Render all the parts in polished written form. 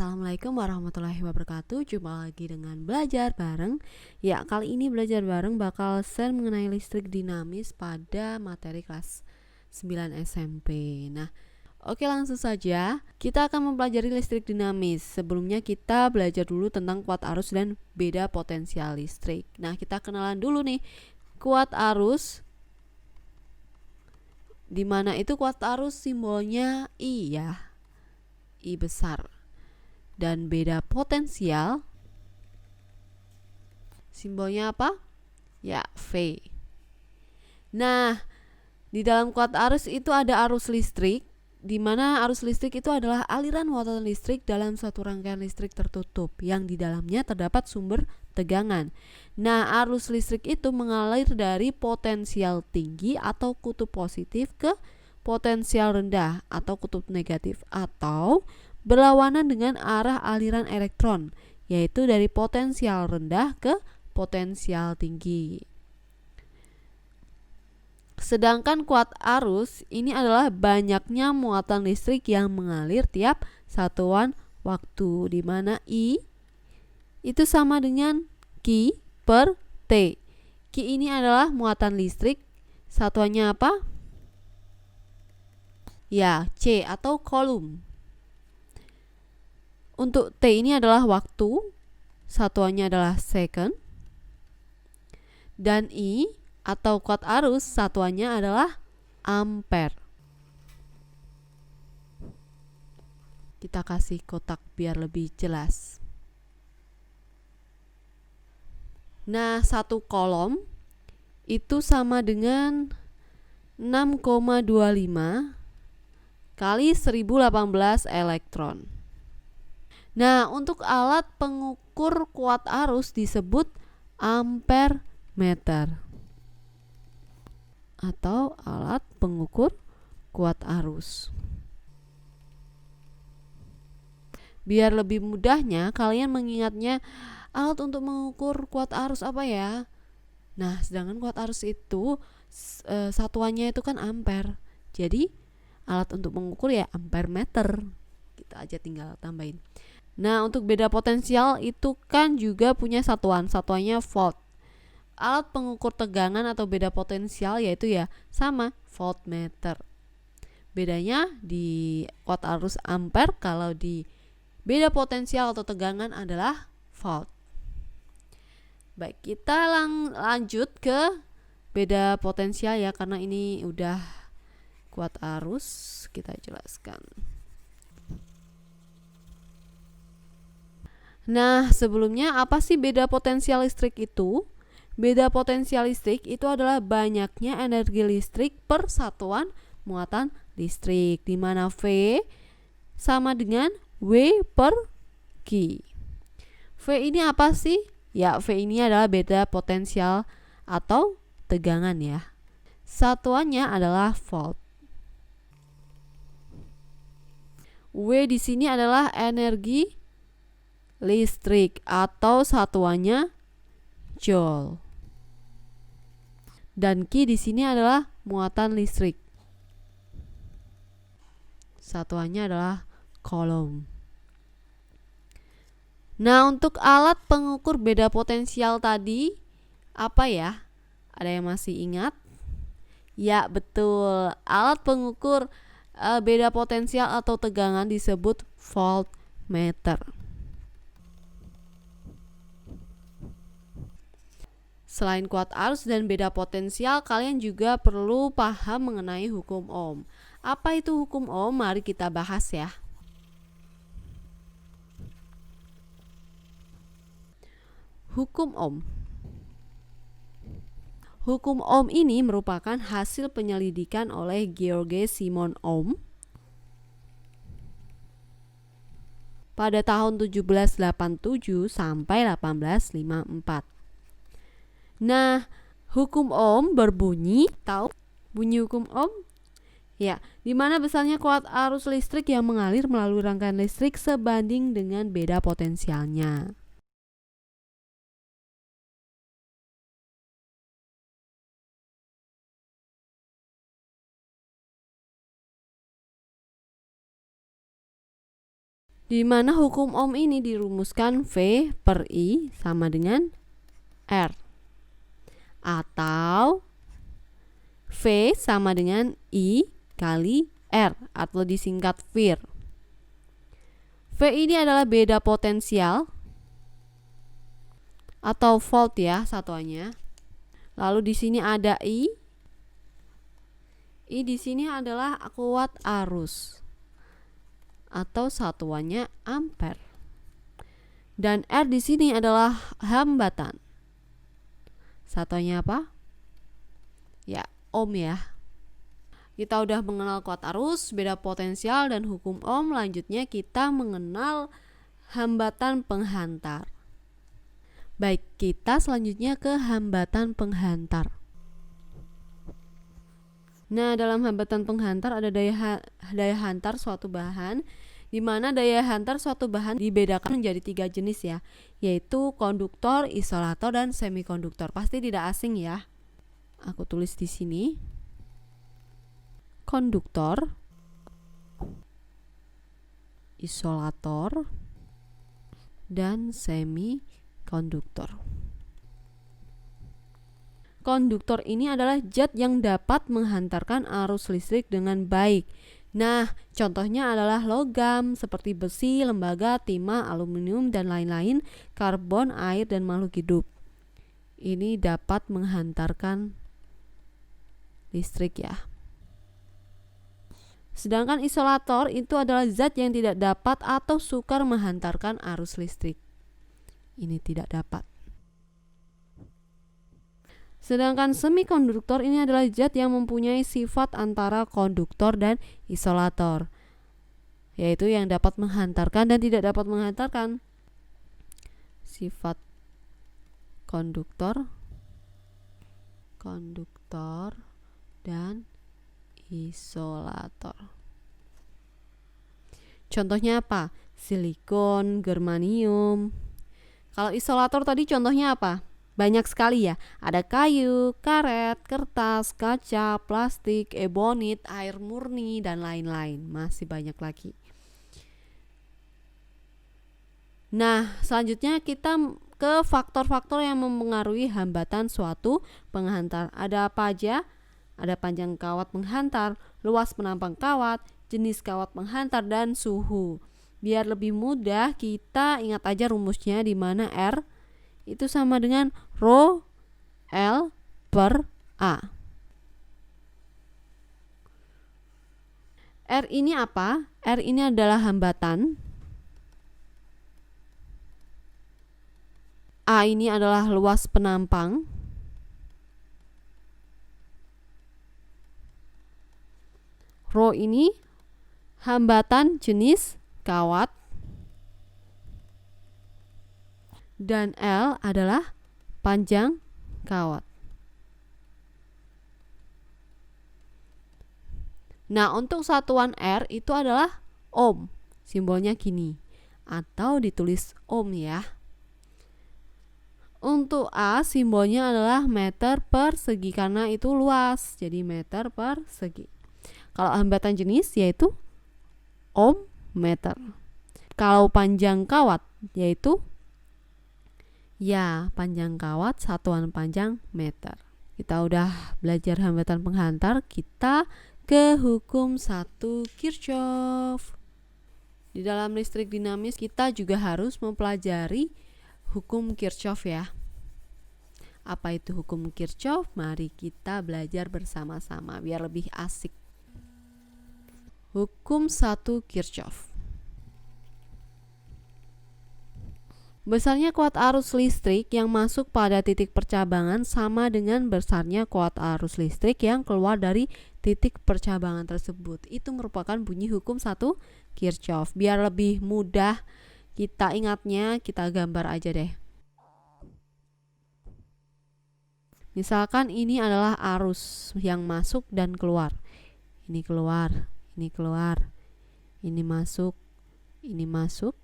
Assalamualaikum warahmatullahi wabarakatuh. Jumpa lagi dengan belajar bareng. Ya, kali ini belajar bareng bakal share mengenai listrik dinamis pada materi kelas 9 SMP. Nah, oke, langsung saja kita akan mempelajari listrik dinamis. Sebelumnya kita belajar dulu tentang kuat arus dan beda potensial listrik. Nah, kita kenalan dulu nih. Kuat arus, dimana itu kuat arus simbolnya I ya, I besar. Dan beda potensial simbolnya apa? Ya, V. Nah, di dalam kuat arus itu ada arus listrik, di mana arus listrik itu adalah aliran muatan listrik dalam suatu rangkaian listrik tertutup yang di dalamnya terdapat sumber tegangan. Nah, arus listrik itu mengalir dari potensial tinggi atau kutub positif ke potensial rendah atau kutub negatif, atau berlawanan dengan arah aliran elektron, yaitu dari potensial rendah ke potensial tinggi. Sedangkan kuat arus ini adalah banyaknya muatan listrik yang mengalir tiap satuan waktu, di mana I itu sama dengan Q per T. Q ini adalah muatan listrik, satuannya apa? Ya, C atau coulomb. Untuk T ini adalah waktu, satuannya adalah second. Dan I atau kuat arus, satuannya adalah ampere. Kita kasih kotak biar lebih jelas. Nah, satu kolom itu sama dengan 6,25 kali 1018 elektron. Nah, untuk alat pengukur kuat arus disebut ampere meter atau alat pengukur kuat arus. Biar lebih mudahnya kalian mengingatnya, alat untuk mengukur kuat arus apa ya? Nah, sedangkan kuat arus itu satuannya itu kan ampere. Jadi alat untuk mengukur ya ampere meter. Kita aja tinggal tambahin. Nah, untuk beda potensial itu kan juga punya satuannya volt. Alat pengukur tegangan atau beda potensial yaitu ya sama, voltmeter. Bedanya di kuat arus ampere, kalau di beda potensial atau tegangan adalah volt. Baik, kita lanjut ke beda potensial ya, karena ini udah kuat arus, kita jelaskan. Nah, sebelumnya apa sih beda potensial listrik itu? Beda potensial listrik itu adalah banyaknya energi listrik per satuan muatan listrik, di mana V sama dengan W per Q. V ini apa sih? Ya, V ini adalah beda potensial atau tegangan ya. Satuannya adalah volt. W di sini adalah energi listrik atau satuannya joule. Dan Q di sini adalah muatan listrik. Satuannya adalah coulomb. Nah, untuk alat pengukur beda potensial tadi apa ya? Ada yang masih ingat? Ya, betul. Alat pengukur beda potensial atau tegangan disebut voltmeter. Selain kuat arus dan beda potensial, kalian juga perlu paham mengenai hukum Ohm. Apa itu hukum Ohm? Mari kita bahas ya. Hukum Ohm. Hukum Ohm ini merupakan hasil penyelidikan oleh George Simon Ohm pada tahun 1787 sampai 1854. Nah, hukum Ohm berbunyi, tahu bunyi hukum Ohm? Ya, di mana besarnya kuat arus listrik yang mengalir melalui rangkaian listrik sebanding dengan beda potensialnya. Di mana hukum Ohm ini dirumuskan V per I sama dengan R, atau V sama dengan I kali R atau disingkat VIR. V ini adalah beda potensial atau volt ya satuannya. Lalu di sini ada I. I di sini adalah kuat arus atau satuannya ampere. Dan R di sini adalah hambatan. Satuannya apa? Ya, ohm ya. Kita udah mengenal kuat arus, beda potensial, dan hukum ohm. Lanjutnya kita mengenal hambatan penghantar. Baik, kita selanjutnya ke hambatan penghantar. Nah, dalam hambatan penghantar ada daya hantar suatu bahan, di mana daya hantar suatu bahan dibedakan menjadi 3 jenis ya, yaitu konduktor, isolator, dan semikonduktor. Pasti tidak asing ya. Aku tulis di sini. Konduktor, isolator, dan semikonduktor. Konduktor ini adalah zat yang dapat menghantarkan arus listrik dengan baik. Nah, contohnya adalah logam seperti besi, lembaga, timah, aluminium, dan lain-lain, karbon, air, dan makhluk hidup. Ini dapat menghantarkan listrik ya. Sedangkan isolator itu adalah zat yang tidak dapat atau sukar menghantarkan arus listrik. Ini tidak dapat. Sedangkan semikonduktor ini adalah zat yang mempunyai sifat antara konduktor dan isolator, yaitu yang dapat menghantarkan dan tidak dapat menghantarkan. Sifat konduktor, dan isolator. Contohnya apa? Silikon, germanium. Kalau isolator tadi contohnya apa? Banyak sekali ya, ada kayu, karet, kertas, kaca, plastik, ebonit, air murni, dan lain-lain. Masih banyak lagi. Nah, selanjutnya kita ke faktor-faktor yang mempengaruhi hambatan suatu penghantar. Ada apa aja? Ada panjang kawat penghantar, luas penampang kawat, jenis kawat penghantar, dan suhu. Biar lebih mudah, kita ingat aja rumusnya, di mana R itu sama dengan Rho L per A. R ini apa? R ini adalah hambatan. A ini adalah luas penampang. Rho ini hambatan jenis kawat. Dan L adalah panjang kawat. Nah, untuk satuan R itu adalah ohm. Simbolnya gini, atau ditulis ohm ya. Untuk A simbolnya adalah meter persegi karena itu luas, jadi meter persegi. Kalau hambatan jenis yaitu ohm meter. Kalau panjang kawat yaitu ya, panjang kawat satuan panjang meter. Kita udah belajar hambatan penghantar, kita ke hukum 1 Kirchhoff. Di dalam listrik dinamis kita juga harus mempelajari hukum Kirchhoff ya. Apa itu hukum Kirchhoff? Mari kita belajar bersama-sama biar lebih asik. Hukum 1 Kirchhoff. Besarnya kuat arus listrik yang masuk pada titik percabangan sama dengan besarnya kuat arus listrik yang keluar dari titik percabangan tersebut. Itu merupakan bunyi hukum 1 Kirchhoff. Biar lebih mudah kita ingatnya, kita gambar aja deh. Misalkan ini adalah arus yang masuk dan keluar. Ini keluar, ini keluar. Ini masuk, ini masuk,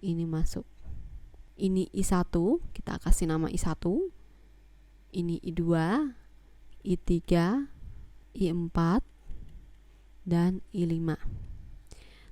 ini masuk. Ini I1, kita kasih nama I1. Ini I2, I3, I4, dan I5.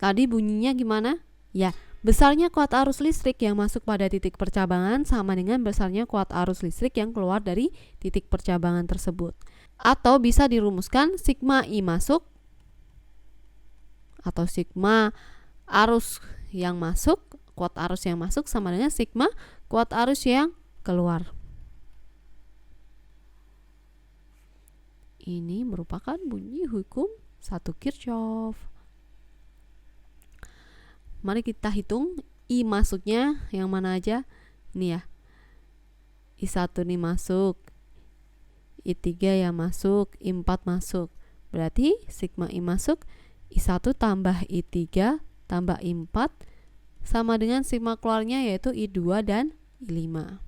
Tadi bunyinya gimana? Ya, besarnya kuat arus listrik yang masuk pada titik percabangan sama dengan besarnya kuat arus listrik yang keluar dari titik percabangan tersebut. Atau bisa dirumuskan sigma I masuk atau sigma arus yang masuk, kuat arus yang masuk sama dengan sigma kuat arus yang keluar. Ini merupakan bunyi hukum 1 Kirchhoff. Mari kita hitung I masuknya yang mana aja. Ini ya, I1 nih masuk, I3 yang masuk, I4 masuk. Berarti sigma I masuk I1 tambah I3 tambah I4 sama dengan sigma keluarnya yaitu I2 dan I5.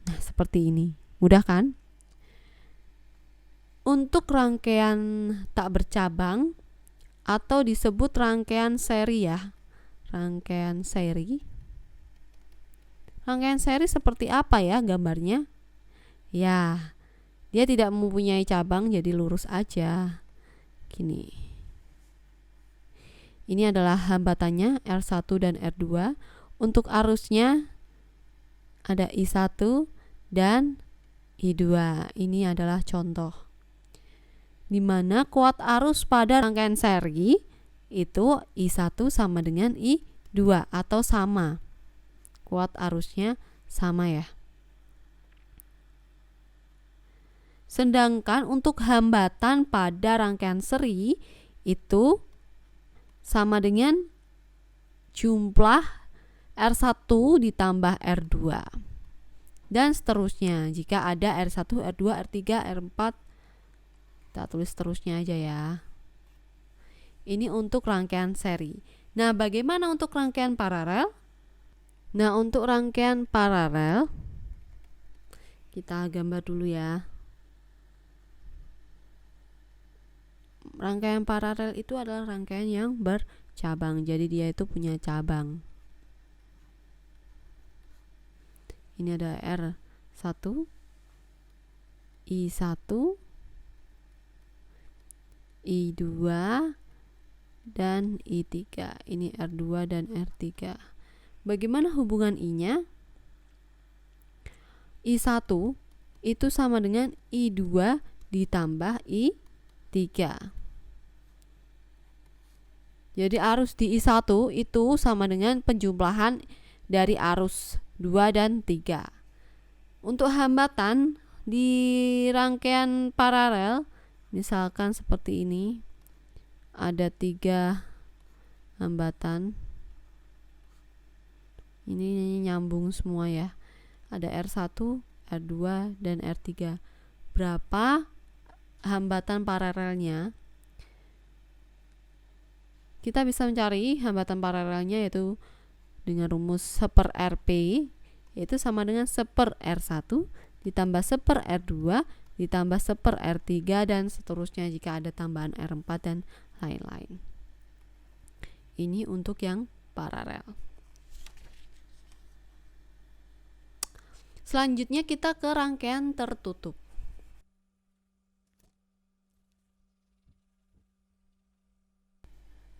Nah, seperti ini. Mudah kan? Untuk rangkaian tak bercabang atau disebut rangkaian seri ya. Rangkaian seri. Rangkaian seri seperti apa ya gambarnya? Ya, dia tidak mempunyai cabang jadi lurus aja. Gini. Ini adalah hambatannya R1 dan R2. Untuk arusnya ada I1 dan I2. Ini adalah contoh. Di mana kuat arus pada rangkaian seri itu I1 sama dengan I2 atau sama. Kuat arusnya sama ya. Sedangkan untuk hambatan pada rangkaian seri itu sama dengan jumlah R1 ditambah R2. Dan seterusnya jika ada R1, R2, R3, R4. Kita tulis terusnya aja ya. Ini untuk rangkaian seri. Nah, bagaimana untuk rangkaian paralel? Nah, untuk rangkaian paralel kita gambar dulu ya. Rangkaian paralel itu adalah rangkaian yang bercabang. Jadi dia itu punya cabang. Ini ada R1, I1, I2 dan I3. Ini R2 dan R3. Bagaimana hubungan I-nya? I1 itu sama dengan I2 ditambah I3. Jadi arus di I1 itu sama dengan penjumlahan dari arus 2 dan 3. Untuk hambatan di rangkaian paralel misalkan seperti ini, ada 3 hambatan. Ini nyambung semua ya. Ada R1, R2 dan R3. Berapa hambatan paralelnya? Kita bisa mencari hambatan paralelnya yaitu dengan rumus 1/RP, yaitu sama dengan 1/R1 ditambah 1/R2 ditambah 1/R3 dan seterusnya jika ada tambahan R4 dan lain-lain. Ini untuk yang paralel. Selanjutnya kita ke rangkaian tertutup.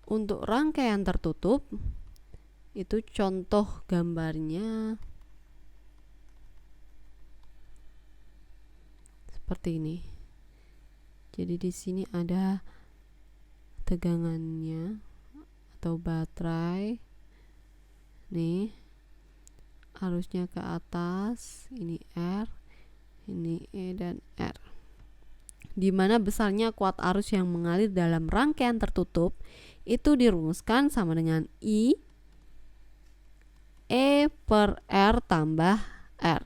Untuk rangkaian tertutup itu contoh gambarnya seperti ini. Jadi di sini ada tegangannya atau baterai. Nih, arusnya ke atas, ini R, ini E dan R. Di mana besarnya kuat arus yang mengalir dalam rangkaian tertutup itu dirumuskan sama dengan I E per R tambah R.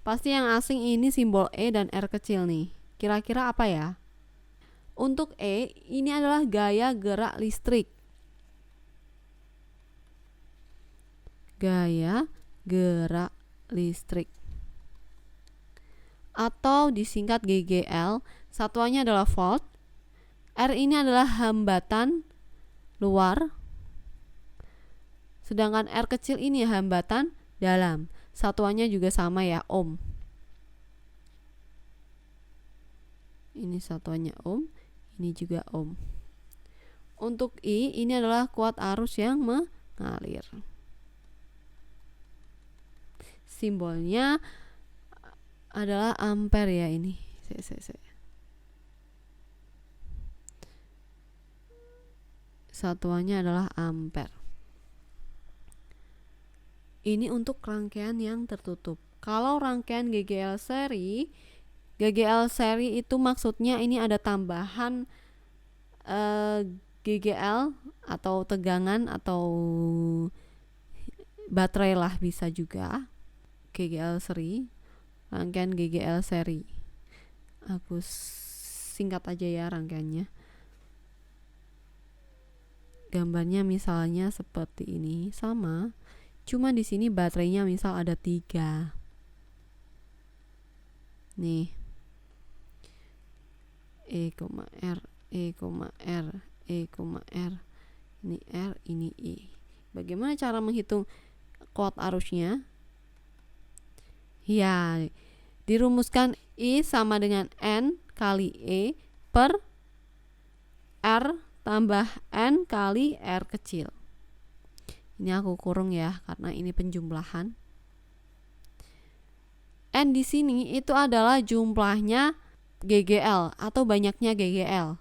Pasti yang asing ini simbol E dan R kecil nih. Kira-kira apa ya? Untuk E, ini adalah gaya gerak listrik. Gaya gerak listrik. Atau disingkat GGL, satuannya adalah volt. R ini adalah hambatan luar. Sedangkan R kecil ini hambatan dalam. Satuannya juga sama ya, ohm. Ini satuannya ohm, ini juga ohm. Untuk I, ini adalah kuat arus yang mengalir. Simbolnya adalah ampere ya ini. Satuannya adalah ampere. Ini untuk rangkaian yang tertutup. Kalau rangkaian GGL seri itu maksudnya ini ada tambahan GGL atau tegangan atau baterai lah, bisa juga. GGL seri, rangkaian GGL seri. Aku singkat aja ya rangkaiannya. Gambarnya misalnya seperti ini, sama. Cuma di sini baterainya misal ada 3. Nih. E, R, E, R, E, R. Ini R, ini I. Bagaimana cara menghitung kuat arusnya? Ya, dirumuskan I sama dengan N kali E per R tambah N kali R kecil. Ini aku kurung ya, karena ini penjumlahan. N di sini itu adalah jumlahnya GGL atau banyaknya GGL.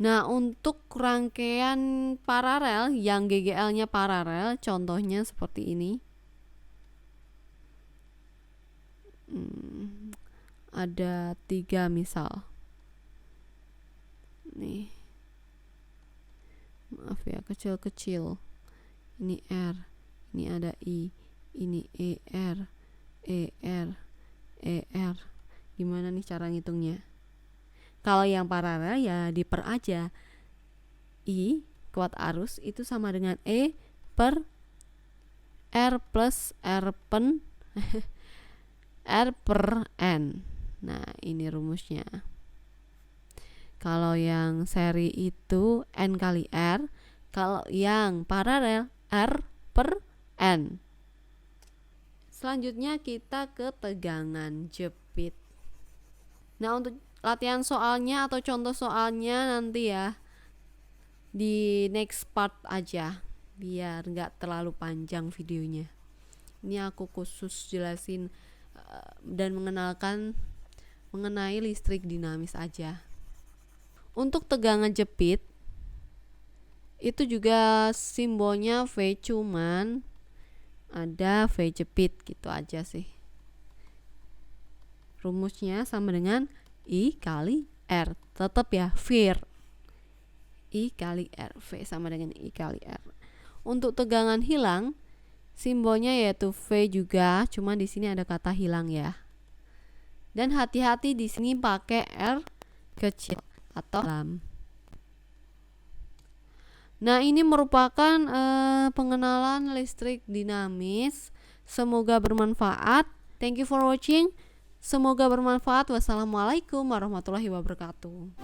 Nah, untuk rangkaian paralel yang GGL-nya paralel, contohnya seperti ini. Ada 3 misal. Nih. Maaf ya, kecil-kecil. Ini R, ini ada I, ini ER, ER. Gimana nih cara ngitungnya? Kalau yang paralel ya diper aja. I kuat arus itu sama dengan E per R plus R pen R per N. Nah, ini rumusnya. Kalau yang seri itu N kali R, kalau yang paralel R per N. Selanjutnya kita ke tegangan jepit. Nah, untuk latihan soalnya atau contoh soalnya nanti ya di next part aja, biar nggak terlalu panjang videonya. Ini aku khusus jelasin dan mengenalkan mengenai listrik dinamis aja. Untuk tegangan jepit itu juga simbolnya V, cuman ada V jepit gitu aja sih. Rumusnya sama dengan I kali R, tetap ya VIR. I kali R, V sama dengan I kali R. Untuk tegangan hilang, simbolnya yaitu V juga, cuma di sini ada kata hilang ya. Dan hati-hati di sini pakai R kecil atau dalam. Nah, ini merupakan pengenalan listrik dinamis. Semoga bermanfaat. Thank you for watching. Semoga bermanfaat. Wassalamualaikum warahmatullahi wabarakatuh.